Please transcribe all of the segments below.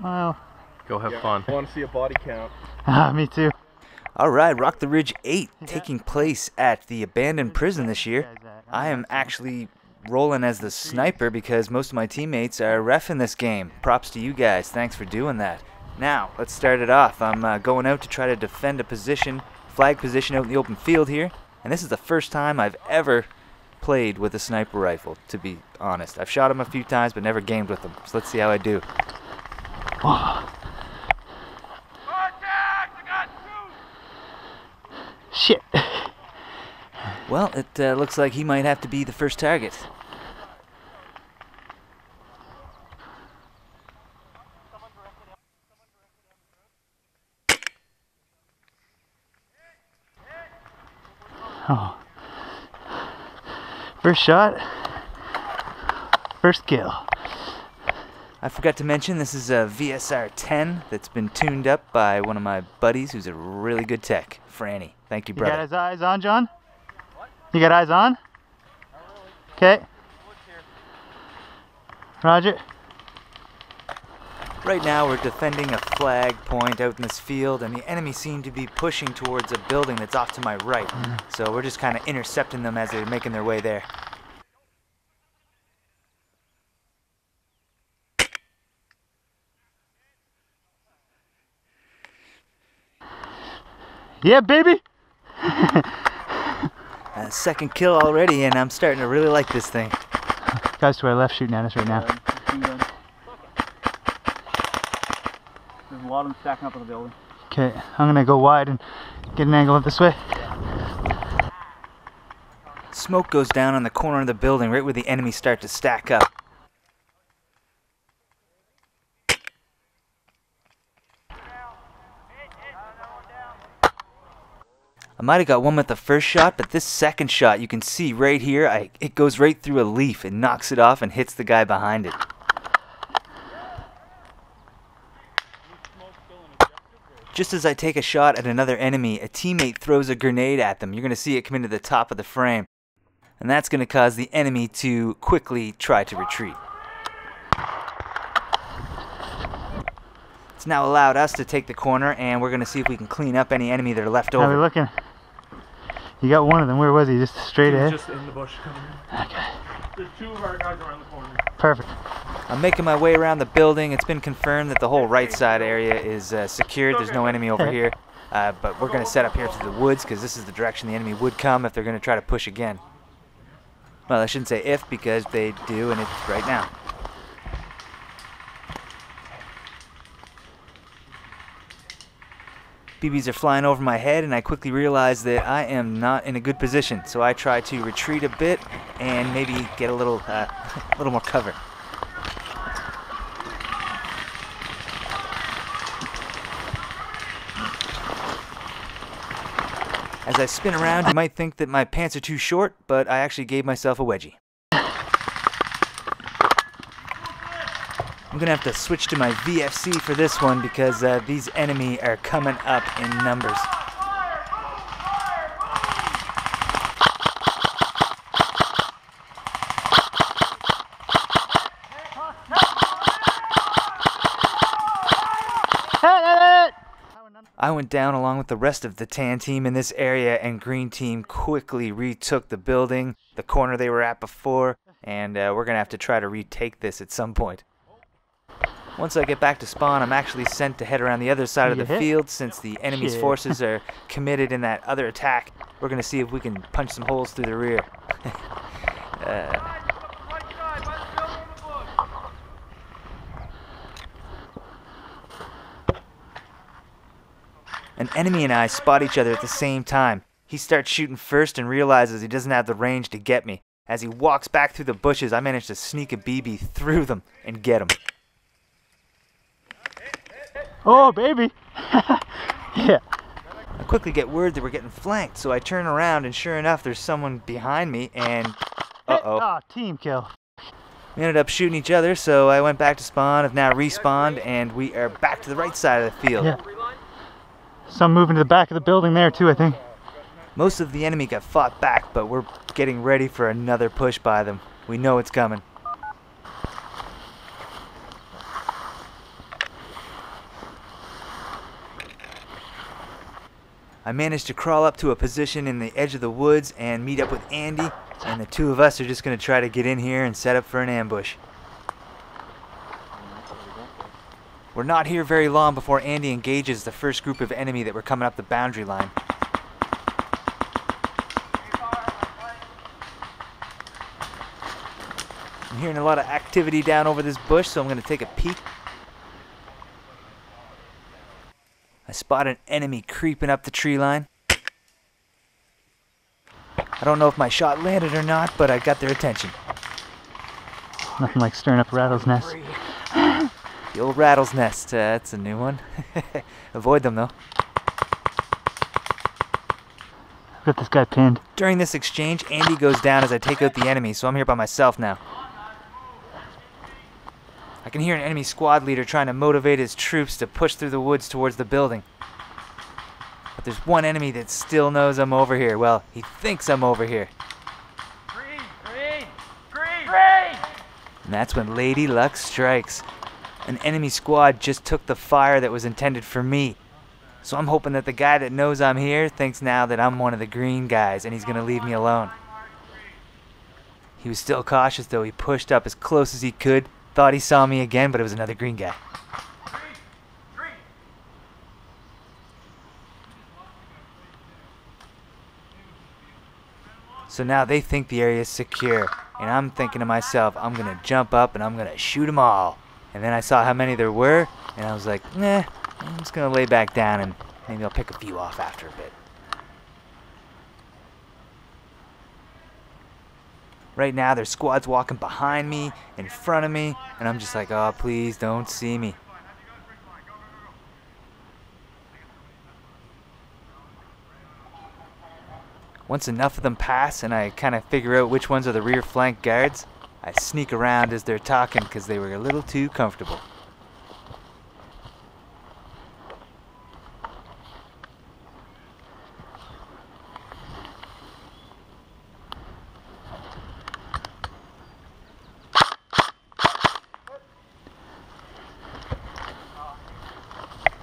Well, go have fun. I want to see a body count. Me too. All right, Rock the Ridge 8 taking place at the abandoned prison this year. I am actually rolling as the sniper because most of my teammates are reffing this game. Props to you guys. Thanks for doing that. Now, let's start it off. I'm going out to try to defend a position, flag position out in the open field here. And this is the first time I've ever played with a sniper rifle, to be honest. I've shot him a few times, but never gamed with them. So let's see how I do. Shit. Well, it looks like he might have to be the first target. Oh. First shot. First kill. I forgot to mention this is a VSR 10 that's been tuned up by one of my buddies who's a really good tech, Franny. Thank you, brother. You got his eyes on, John? You got eyes on? Okay. Roger. Right now we're defending a flag point out in this field, and the enemy seem to be pushing towards a building that's off to my right. So we're just kind of intercepting them as they're making their way there. Yeah, baby! Second kill already, and I'm starting to really like this thing. Guys to our left shooting at us right now. There's a lot of them stacking up on the building. Okay, I'm gonna go wide and get an angle up this way. Smoke goes down on the corner of the building right where the enemies start to stack up. I might have got one with the first shot, but this second shot, you can see right here, it goes right through a leaf and knocks it off and hits the guy behind it. Just as I take a shot at another enemy, a teammate throws a grenade at them. You're going to see it come into the top of the frame. And that's going to cause the enemy to quickly try to retreat. It's now allowed us to take the corner, and we're going to see if we can clean up any enemy that are left over. How are we looking? You got one of them. Where was he? Just straight ahead? Just in the bush coming in. Okay. There's two of our guys around the corner. Perfect. I'm making my way around the building. It's been confirmed that the whole right side area is secured. There's no enemy over here. But we're going to set up here to the woods because this is the direction the enemy would come if they're going to try to push again. Well, I shouldn't say if because they do, and it's right now. BBs are flying over my head, and I quickly realize that I am not in a good position. So I try to retreat a bit and maybe get a little more cover. As I spin around, you might think that my pants are too short, but I actually gave myself a wedgie. I'm going to have to switch to my VFC for this one because these enemy are coming up in numbers. I went down along with the rest of the tan team in this area, and green team quickly retook the building, the corner they were at before, and we're going to have to try to retake this at some point. Once I get back to spawn, I'm actually sent to head around the other side of the field since the enemy's forces are committed in that other attack. We're going to see if we can punch some holes through the rear. An enemy and I spot each other at the same time. He starts shooting first and realizes he doesn't have the range to get me. As he walks back through the bushes, I manage to sneak a BB through them and get him. Oh, baby! Yeah. I quickly get word that we're getting flanked, so I turn around, and sure enough, there's someone behind me, and uh-oh. Oh, team kill. We ended up shooting each other, so I went back to spawn, have now respawned, and we are back to the right side of the field. Yeah. Some moving to the back of the building there, too, I think. Most of the enemy got fought back, but we're getting ready for another push by them. We know it's coming. I managed to crawl up to a position in the edge of the woods and meet up with Andy, and the two of us are just going to try to get in here and set up for an ambush. We're not here very long before Andy engages the first group of enemy that were coming up the boundary line. I'm hearing a lot of activity down over this bush, so I'm going to take a peek. I spot an enemy creeping up the tree line. I don't know if my shot landed or not, but I got their attention. Nothing like stirring up a rattle's nest. The old rattle's nest, that's a new one. Avoid them though. I've got this guy pinned. During this exchange, Andy goes down as I take out the enemy, so I'm here by myself now. I can hear an enemy squad leader trying to motivate his troops to push through the woods towards the building. But there's one enemy that still knows I'm over here. Well, he thinks I'm over here. Green! And that's when Lady Luck strikes. An enemy squad just took the fire that was intended for me. So I'm hoping that the guy that knows I'm here thinks now that I'm one of the green guys and he's going to leave me alone. He was still cautious though. He pushed up as close as he could. Thought he saw me again, but it was another green guy. So now they think the area is secure, and I'm thinking to myself, I'm going to jump up and I'm going to shoot them all. And then I saw how many there were, and I was like, nah, I'm just going to lay back down and maybe I'll pick a few off after a bit. Right now, there's squads walking behind me, in front of me, and I'm just like, oh, please don't see me. Once enough of them pass and I kind of figure out which ones are the rear flank guards, I sneak around as they're talking because they were a little too comfortable.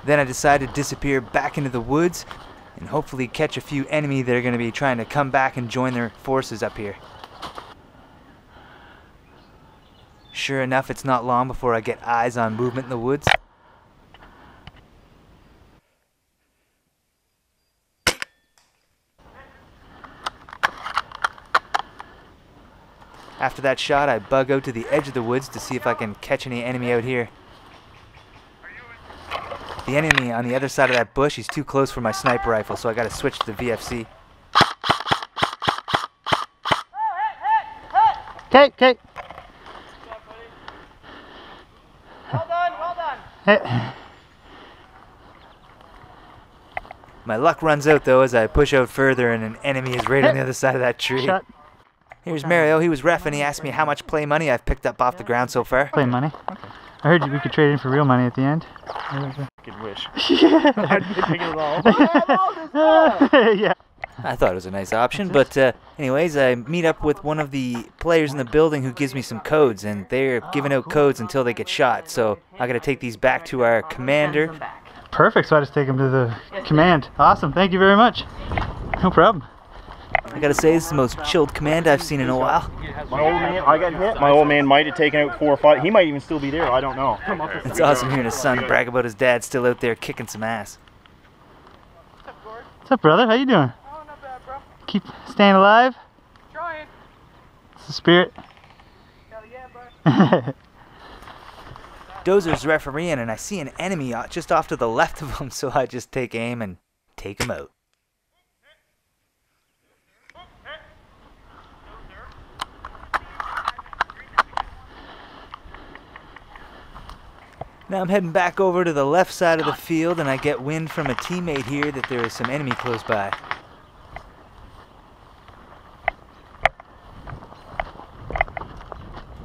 Then I decide to disappear back into the woods and hopefully catch a few enemy that are going to be trying to come back and join their forces up here. Sure enough, it's not long before I get eyes on movement in the woods. After that shot, I bug out to the edge of the woods to see if I can catch any enemy out here. The enemy on the other side of that bush, he's too close for my sniper rifle, so I gotta switch to the VFC. Okay. Well done. Hey. My luck runs out though as I push out further and an enemy is right on the other side of that tree. Shot. Here's Mario, he was ref and he asked me how much play money I've picked up off the ground so far. Play money. Okay. I heard we could trade in for real money at the end. Good wish. I'd be taking it all. Yeah. I thought it was a nice option, but anyways, I meet up with one of the players in the building who gives me some codes, and they're giving out codes until they get shot, so I gotta take these back to our commander. Perfect, so I just take him to the command. Awesome, thank you very much. No problem. I gotta say, this is the most chilled command I've seen in a while. My old man, I got hit. My old man might have taken out 4 or 5. He might even still be there. I don't know. It's awesome hearing his son brag about his dad still out there kicking some ass. What's up, brother? How you doing? Oh, not bad, bro. Keep staying alive? Trying. It's the spirit. Hell yeah, bro. Dozer's refereeing, and I see an enemy just off to the left of him, so I just take aim and take him out. Now I'm heading back over to the left side of the field, and I get wind from a teammate here that there is some enemy close by.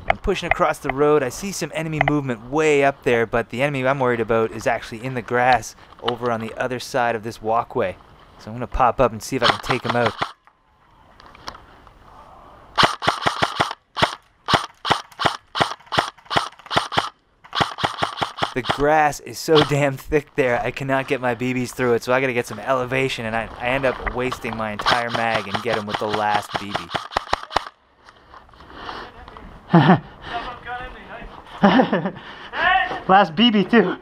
I'm pushing across the road. I see some enemy movement way up there, but the enemy I'm worried about is actually in the grass over on the other side of this walkway. So I'm going to pop up and see if I can take him out. The grass is so damn thick there, I cannot get my BBs through it, so I gotta get some elevation, and I end up wasting my entire mag and get him with the last BB. Last BB too.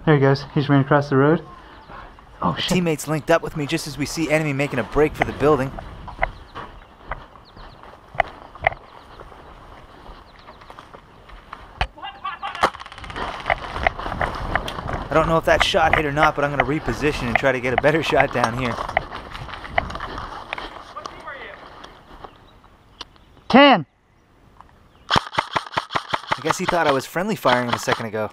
There he goes. He's running across the road. Oh shit. Teammates linked up with me just as we see enemy making a break for the building. I don't know if that shot hit or not, but I'm going to reposition and try to get a better shot down here. What team are you? 10. I guess he thought I was friendly firing him a second ago.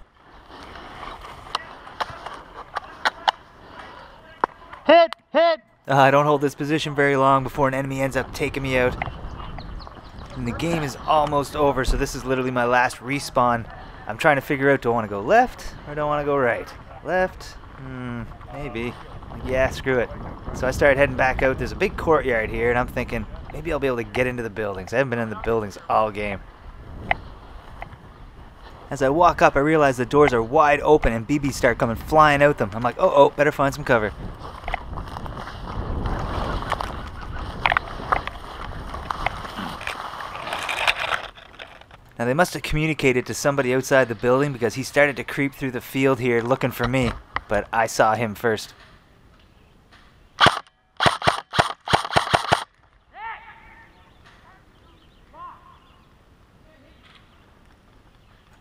Hit! Hit! I don't hold this position very long before an enemy ends up taking me out. And the game is almost over, so this is literally my last respawn. I'm trying to figure out, do I want to go left or do I want to go right? Left? Maybe. Yeah, screw it. So I started heading back out. There's a big courtyard here, and I'm thinking maybe I'll be able to get into the buildings. I haven't been in the buildings all game. As I walk up, I realize the doors are wide open and BBs start coming flying out them. I'm like, oh, better find some cover. Now they must have communicated to somebody outside the building because he started to creep through the field here looking for me, but I saw him first.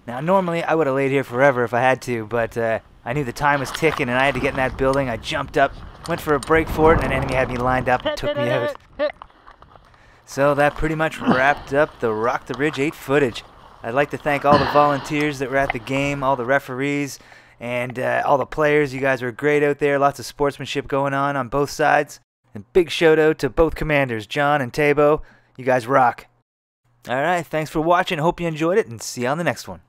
Now normally I would have laid here forever if I had to, but I knew the time was ticking and I had to get in that building. I jumped up, went for a break for it, and an enemy had me lined up and took me out. So that pretty much wrapped up the Rock the Ridge 8 footage. I'd like to thank all the volunteers that were at the game, all the referees, and all the players. You guys were great out there. Lots of sportsmanship going on both sides. And big shout out to both commanders, John and Tabo. You guys rock. Alright, thanks for watching. Hope you enjoyed it, and see you on the next one.